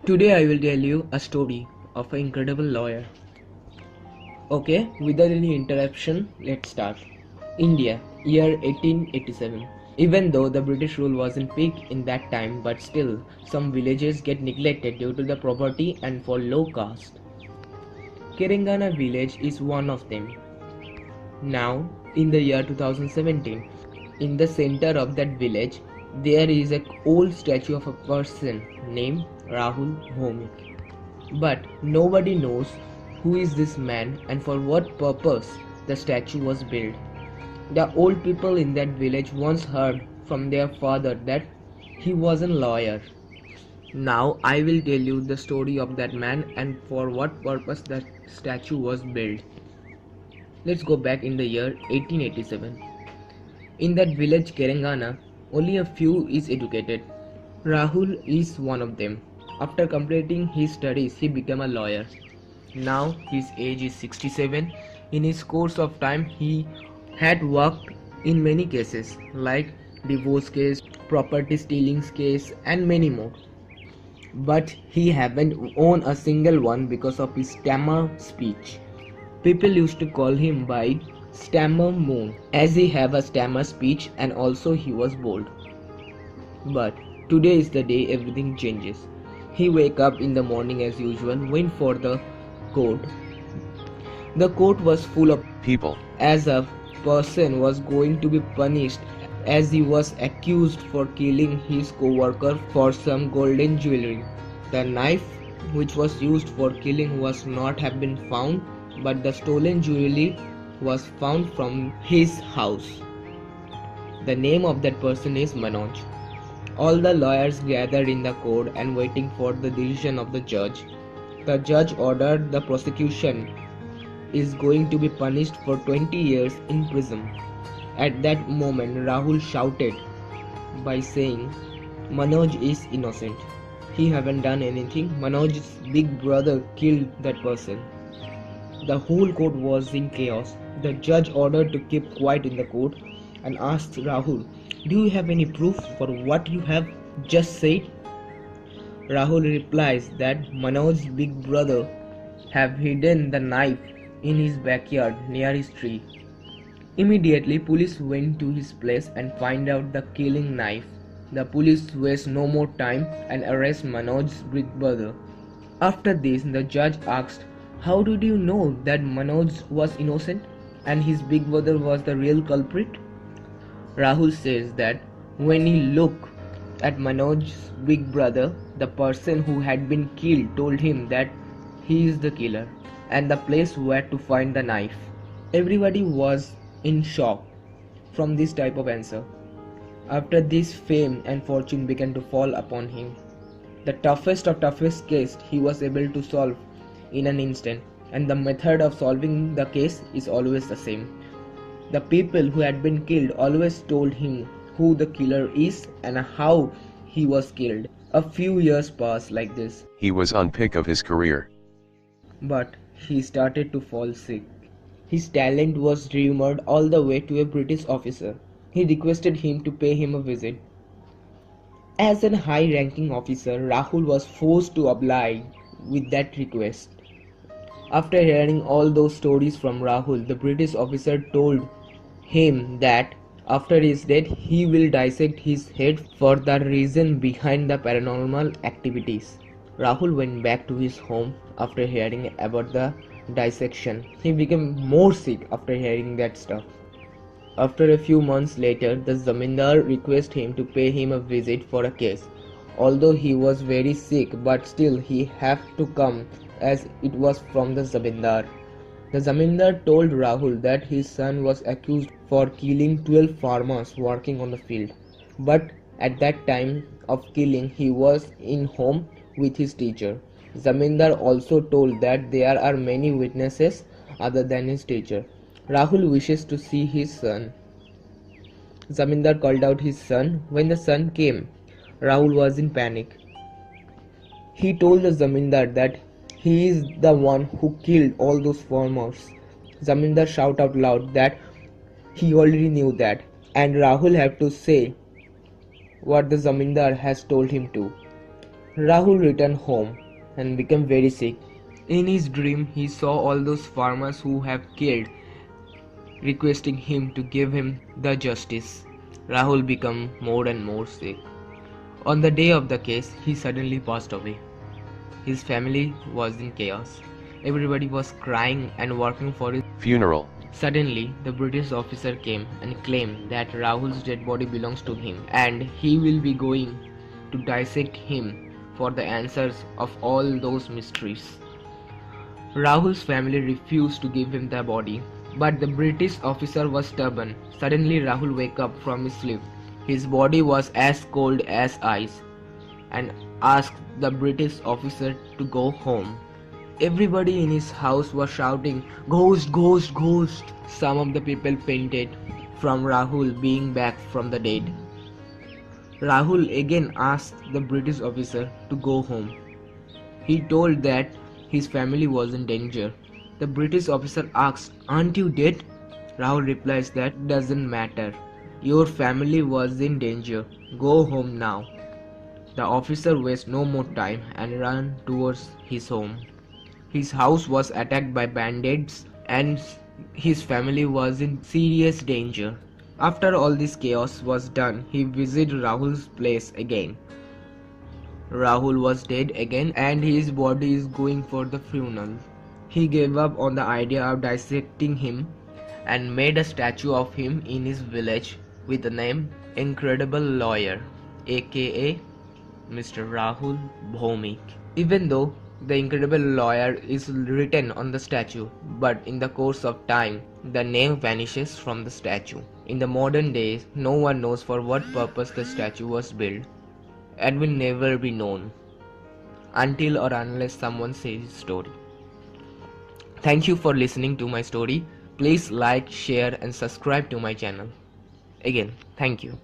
Today I will tell you a story of an incredible lawyer. Okay, without any interruption, let's start. India, year 1887. Even though the British rule was in peak in that time, but still, some villages get neglected due to the poverty and for low caste. Kerengana village is one of them. Now, in the year 2017, in the center of that village, there is an old statue of a person named Rahul Bhomik. But nobody knows who is this man and for what purpose the statue was built. The old people in that village once heard from their father that he was a lawyer. Now I will tell you the story of that man and for what purpose that statue was built. Let's go back in the year 1887. In that village Kerengana, only a few is educated. Rahul is one of them. After completing his studies, he became a lawyer. Now his age is 67. In his course of time, he had worked in many cases like divorce case, property stealing case and many more. But he haven't won a single one because of his stammer speech. People used to call him by Stammer Moon as he have a stammer speech and also he was bold. But today is the day everything changes. He wake up in the morning as usual, went for the court. The court was full of people. as a person was going to be punished as he was accused for killing his co-worker for some golden jewelry. The knife which was used for killing was not have been found, but the stolen jewelry was found from his house. The name of that person is Manoj. All the lawyers gathered in the court and waiting for the decision of the judge. The judge ordered the prosecution is going to be punished for 20 years in prison. At that moment, Rahul shouted by saying, Manoj is innocent. He haven't done anything. Manoj's big brother killed that person. The whole court was in chaos. The judge ordered to keep quiet in the court and asked Rahul, do you have any proof for what you have just said? Rahul replies that Manoj's big brother have hidden the knife in his backyard near his tree. Immediately police went to his place and find out the killing knife. The police waste no more time and arrest Manoj's big brother. After this, the judge asked, how did you know that Manoj was innocent and his big brother was the real culprit? Rahul says that when he looked at Manoj's big brother, the person who had been killed told him that he is the killer and the place where to find the knife. Everybody was in shock from this type of answer. After this, fame and fortune began to fall upon him. The toughest of toughest case he was able to solve in an instant, and the method of solving the case is always the same. The people who had been killed always told him who the killer is and how he was killed. A few years passed like this. He was on peak of his career. But he started to fall sick. His talent was rumored all the way to a British officer. He requested him to pay him a visit. As a high-ranking officer, Rahul was forced to oblige with that request. After hearing all those stories from Rahul, the British officer told him that after his death he will dissect his head for the reason behind the paranormal activities. Rahul went back to his home after hearing about the dissection. He became more sick after hearing that stuff. After a few months later, the Zamindar requested him to pay him a visit for a case. Although he was very sick, but still he had to come as it was from the Zamindar. The Zamindar told Rahul that his son was accused for killing 12 farmers working on the field. But at that time of killing, he was in home with his teacher. Zamindar also told that there are many witnesses other than his teacher. Rahul wishes to see his son. Zamindar called out his son. When the son came, Rahul was in panic. He told the Zamindar that he is the one who killed all those farmers. Zamindar shouted out loud that he already knew that, and Rahul had to say what the Zamindar has told him to. Rahul returned home and became very sick. In his dream, he saw all those farmers who have killed, requesting him to give him the justice. Rahul became more and more sick. On the day of the case, he suddenly passed away. His family was in chaos. Everybody was crying and working for his funeral. Suddenly, the British officer came and claimed that Rahul's dead body belongs to him and he will be going to dissect him for the answers of all those mysteries. Rahul's family refused to give him the body, but the British officer was stubborn. Suddenly, Rahul woke up from his sleep. His body was as cold as ice and asked the British officer to go home. Everybody in his house was shouting, "Ghost, ghost, ghost!" Some of the people fainted from Rahul being back from the dead. Rahul again asked the British officer to go home. He told that his family was in danger. The British officer asked, "Aren't you dead?" Rahul replies that doesn't matter. Your family was in danger. Go home now. The officer wasted no more time and ran towards his home. His house was attacked by bandits and his family was in serious danger. After all this chaos was done, he visited Rahul's place again. Rahul was dead again and his body is going for the funeral. He gave up on the idea of dissecting him and made a statue of him in his village with the name Incredible Lawyer, aka Mr. Rahul Bhomik. Even though the incredible lawyer is written on the statue, but in the course of time, the name vanishes from the statue. In the modern days, no one knows for what purpose the statue was built and will never be known until or unless someone says his story. Thank you for listening to my story. Please like, share and subscribe to my channel. Again, thank you.